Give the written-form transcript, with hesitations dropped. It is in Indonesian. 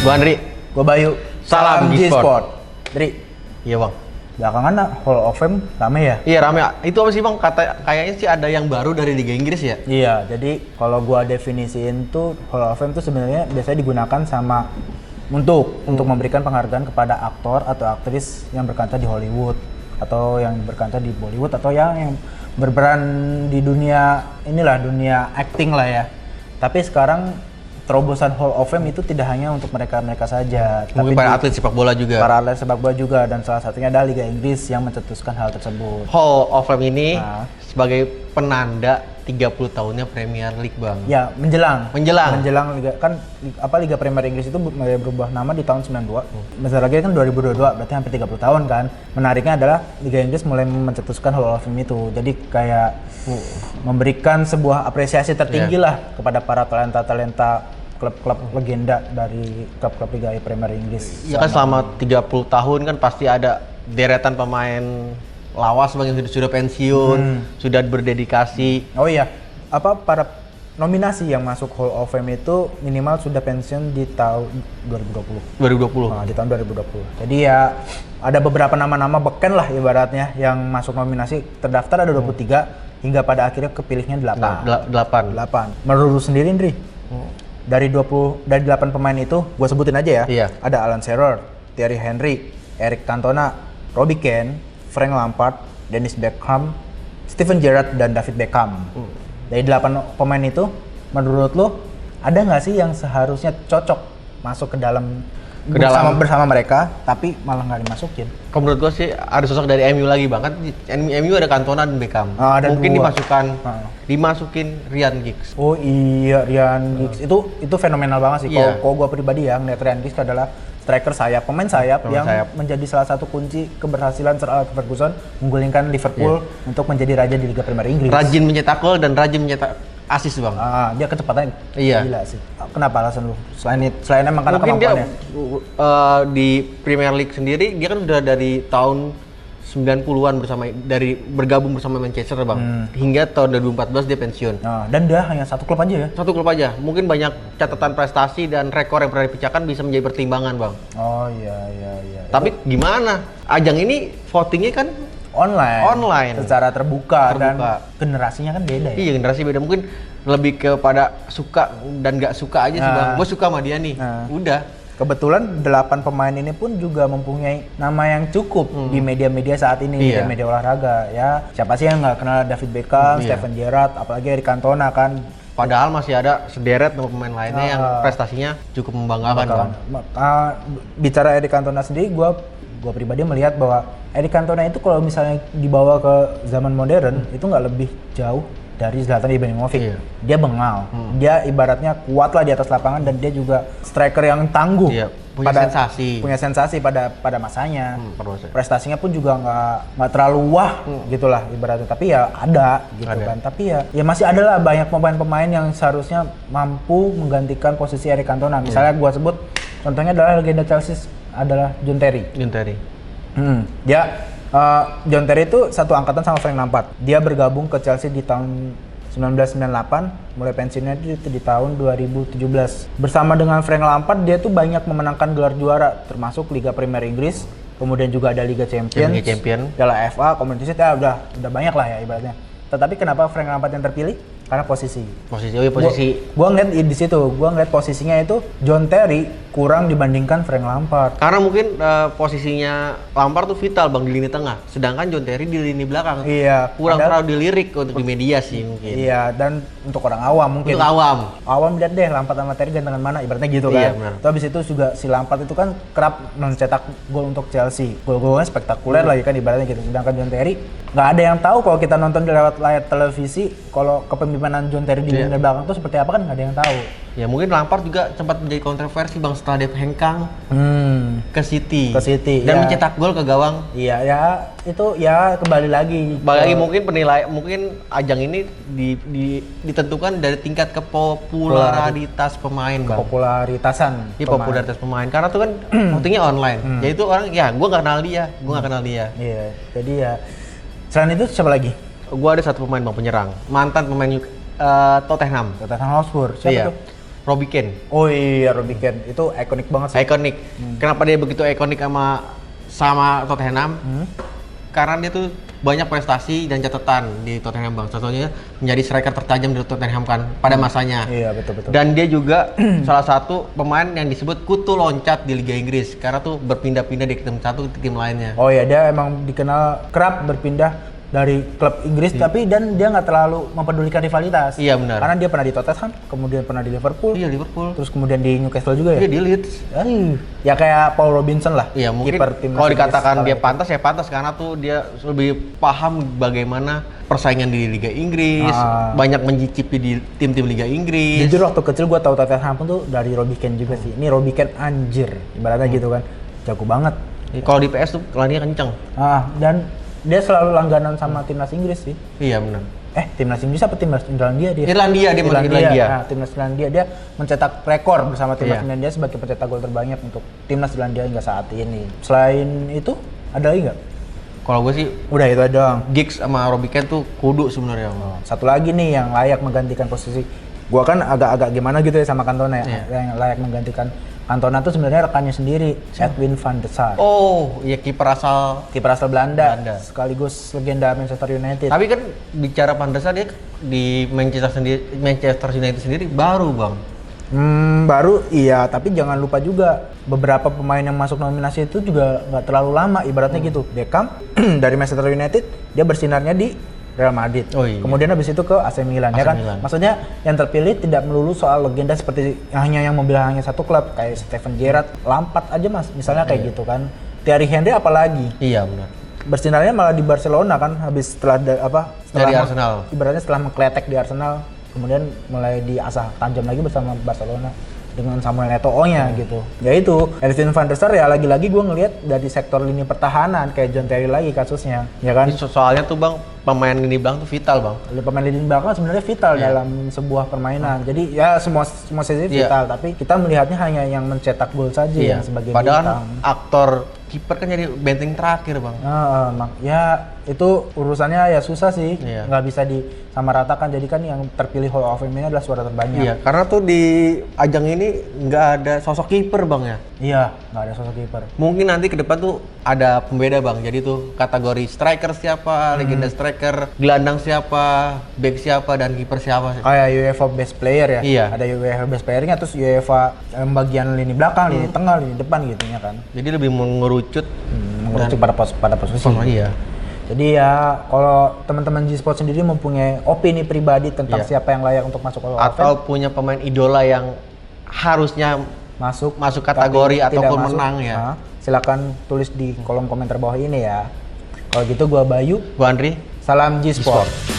Gua Andri. Gua Bayu. Salam G-Sport. Dri, Iya bang. belakangan Hall of Fame rame ya? Iya rame. Itu apa sih bang? Kayaknya sih ada yang baru dari Liga Inggris ya? Iya, jadi kalau gua definisiin tuh Hall of Fame tuh sebenarnya biasanya digunakan sama untuk memberikan penghargaan kepada aktor atau aktris yang berkaca di Hollywood atau yang berkaca di Bollywood atau yang berperan di dunia dunia acting lah ya. Tapi sekarang terobosan Hall of Fame itu tidak hanya untuk mereka saja, Mungkin tapi para atlet sepak bola juga. para atlet sepak bola juga, dan salah satunya adalah Liga Inggris yang mencetuskan hal tersebut. Hall of Fame ini Nah. sebagai penanda 30 tahunnya Premier League bang. Ya, menjelang Liga Liga Premier Inggris itu mulai berubah nama di tahun 92. Bentar lagi kan 2022, berarti hampir 30 tahun kan. Menariknya adalah Liga Inggris mulai mencetuskan Hall of Fame itu. Jadi kayak memberikan sebuah apresiasi tertinggi lah kepada para talenta-talenta klub-klub legenda dari klub-klub Liga Premier Inggris. Ya kan selama 30 tahun kan pasti ada deretan pemain lawas bang yang sudah pensiun, sudah berdedikasi. Oh iya, para nominasi yang masuk Hall of Fame itu minimal sudah pensiun di tahun 2020. 2020. Nah, di tahun 2020. Jadi ya ada beberapa nama-nama beken lah ibaratnya yang masuk nominasi, terdaftar ada 23 hingga pada akhirnya kepilihnya 8. 8. Menurut lu sendiri, Ndri, dari 8 pemain itu, gua sebutin aja ya. Iya. Ada Alan Shearer, Thierry Henry, Eric Cantona, Robbie Keane, Frank Lampard, Dennis Bergkamp, Steven Gerrard, dan David Beckham. Dari 8 pemain itu, menurut lo ada nggak sih yang seharusnya cocok masuk ke dalam bersama mereka, tapi malah nggak dimasukin? Kalau menurut gua sih ada sosok dari MU lagi bang, kan MU ada Cantona dan Beckham. Ada mungkin dua. dimasukin Ryan Giggs. Oh iya, Ryan Giggs itu fenomenal banget sih. Iya. Kalau gua pribadi ya ngeliat Ryan Giggs adalah striker sayap, pemain sayap yang menjadi salah satu kunci keberhasilan Sir Alex Ferguson menggulingkan Liverpool untuk menjadi raja di Liga Premier Inggris. Rajin mencetak gol dan rajin mencetak asis bang. Dia kecepatannya gila sih. Kenapa alasan lu? Selain emang karena mungkin dia kemampuannya? di Premier League sendiri dia kan udah dari tahun 90-an bergabung bersama Manchester bang, hingga tahun 2014 dia pensiun. Dan dia hanya satu klub aja ya? Satu klub aja. Mungkin banyak catatan prestasi dan rekor yang pernah dipecahkan bisa menjadi pertimbangan bang. Oh iya. Tapi gimana? Ajang ini votingnya kan online. Secara terbuka. Dan generasinya kan beda ya? Iya, generasi beda. Mungkin lebih kepada suka dan nggak suka aja sih bang. Gue suka sama dia nih. Udah. Kebetulan 8 pemain ini pun juga mempunyai nama yang cukup di media-media saat ini, media olahraga ya. Siapa sih yang nggak kenal David Beckham, Steven Gerrard, apalagi Eric Cantona kan. Padahal masih ada sederet pemain lainnya yang prestasinya cukup membanggakan bang. Bicara Eric Cantona sendiri, gue pribadi melihat bahwa Eric Cantona itu kalau misalnya dibawa ke zaman modern itu nggak lebih jauh dari Zlatan Ibrahimovic. Dia bengal, dia ibaratnya kuat lah di atas lapangan, dan dia juga striker yang tangguh. Punya sensasi pada masanya. Prestasinya pun juga nggak terlalu wah gitulah ibaratnya, tapi ya ada gitu kan. Tapi ya masih ada lah banyak pemain-pemain yang seharusnya mampu menggantikan posisi Eric Cantona. Misalnya gua sebut contohnya adalah legenda Chelsea adalah John Terry. John Terry itu satu angkatan sama Frank Lampard. Dia bergabung ke Chelsea di tahun 1998, mulai pensiunnya itu di tahun 2017. Bersama dengan Frank Lampard, dia tuh banyak memenangkan gelar juara, termasuk Liga Premier Inggris, kemudian juga ada Liga Champions, Piala FA, Community Shield, udah banyak lah ya ibaratnya. Tetapi kenapa Frank Lampard yang terpilih? Karena posisi. Gua ngeliat di situ, posisinya itu John Terry kurang dibandingkan Frank Lampard. Karena mungkin posisinya Lampard tuh vital bang di lini tengah, sedangkan John Terry di lini belakang. Iya. Kurang terlalu dilirik untuk di media sih mungkin. Iya, dan untuk orang awam mungkin. Awam lihat deh Lampard sama Terry gantengan mana, ibaratnya gitu kan. Iya, terus habis itu juga si Lampard itu kan kerap mencetak gol untuk Chelsea. Gol-golnya spektakuler lagi kan ibaratnya gitu. Sedangkan John Terry nggak ada yang tahu kalau kita nonton di lewat layar televisi kalau kepemimpinan John Terry di lini belakang itu seperti apa kan nggak ada yang tahu. Ya mungkin Lampard juga sempat menjadi kontroversi bang setelah dia hengkang ke City dan mencetak gol ke gawang. Iya ya, itu ya kembali lagi mungkin ajang ini ditentukan dari tingkat kepopularitas pemain bang. Popularitas pemain karena tuh kan votingnya online. Jadi itu orang gue nggak kenal dia. Iya, jadi ya selain itu siapa lagi? Gue ada satu pemain bang penyerang, mantan pemain Tottenham Hotspur. Siapa tuh? Robbie Keane. Oh iya, Robbie Keane itu ikonik banget sih. Ikonik. Kenapa dia begitu ikonik sama Tottenham? Karena dia tuh banyak prestasi dan catatan di Tottenham Bang. Contohnya menjadi striker tertajam di Tottenham kan pada masanya. Iya, betul. Dan dia juga salah satu pemain yang disebut kutu loncat di Liga Inggris karena tuh berpindah-pindah dari tim satu ke tim lainnya. Oh iya, dia emang dikenal kerap berpindah dari klub Inggris tapi dan dia nggak terlalu mempedulikan rivalitas. Iya benar. Karena dia pernah di Tottenham, kemudian pernah di Liverpool. Iya Liverpool. Terus kemudian di Newcastle juga ya. Iya di Leeds. Ya kayak Paul Robinson lah. Iya mungkin kalau dikatakan dia pantas ya pantas karena tuh dia lebih paham bagaimana persaingan di Liga Inggris, banyak mencicipi di tim-tim Liga Inggris. Jujur waktu kecil gua tahu Tottenham tuh dari Robbie Keane juga sih. Ini Robbie Keane anjir, ibaratnya gitu kan. Jago banget. Kalau di PS tuh larinya kenceng. Dan dia selalu langganan sama timnas Inggris sih. Iya benar. Timnas Inggris apa timnas Irlandia dia? Irlandia. Nah, timnas Irlandia dia mencetak rekor bersama timnas Irlandia sebagai pencetak gol terbanyak untuk timnas Irlandia hingga saat ini. Selain itu ada lagi nggak? Kalau gue sih udah itu doang. Giggs sama Robbie Keane tuh kudu sebenarnya. Satu lagi nih yang layak menggantikan posisi. Gua kan agak-agak gimana gitu ya sama Cantona ya. Yang layak menggantikan Cantona tuh sebenarnya rekannya sendiri, Edwin van der Sar. Oh, iya kiper asal Belanda, sekaligus legenda Manchester United. Tapi kan bicara van der Sar dia di Manchester United sendiri baru, Bang. Baru iya, tapi jangan lupa juga beberapa pemain yang masuk nominasi itu juga nggak terlalu lama, ibaratnya gitu. Beckham dari Manchester United, dia bersinarnya di Real Madrid. Oh, iya. Kemudian habis itu ke AC Milan, ya kan? Milan. Maksudnya yang terpilih tidak melulu soal legenda seperti yang membela hanya satu klub kayak Steven Gerrard, Lampard aja Mas, misalnya kayak gitu kan. Thierry Henry apalagi? Iya, benar. Bersinarnya malah di Barcelona kan habis setelah dari Arsenal. Ibaratnya setelah mengkletek di Arsenal, kemudian mulai diasah tajam lagi bersama Barcelona dengan Samuel Eto'o-nya gitu. Ya itu, Edwin van der Sar ya lagi-lagi gue ngelihat dari sektor lini pertahanan kayak John Terry lagi kasusnya, ya kan? Soalnya tuh Bang, pemain lini belakang tuh vital Bang. Pemain lini belakang sebenarnya vital dalam sebuah permainan. Jadi ya semua sisi vital, tapi kita melihatnya hanya yang mencetak gol saja yang sebagai padahal bintang. Aktor kiper kan jadi benteng terakhir Bang. Ya itu urusannya ya susah sih, nggak bisa disamaratakan. Jadi kan yang terpilih Hall of Fame ini adalah suara terbanyak. Iya, karena tuh di ajang ini nggak ada sosok kiper Bang ya. Iya, nggak ada sosok kiper. Mungkin nanti ke depan tuh ada pembeda Bang. Jadi tuh kategori striker siapa, legenda striker, gelandang siapa, back siapa, dan kiper siapa. Kayak UEFA Best Player ya. Iya. Ada UEFA Best Player-nya, terus UEFA bagian lini belakang, lini tengah, lini depan gitu ya kan. Jadi lebih mengerucut pada posisi. Iya. Jadi ya kalau teman-teman G-Sport sendiri mempunyai opini pribadi tentang siapa yang layak untuk masuk Hall of Fame atau punya pemain idola yang harusnya masuk kategori ataupun menang ya. Silakan tulis di kolom komentar bawah ini ya. Kalau gitu gua Bayu, gua Andri, salam G-Sport.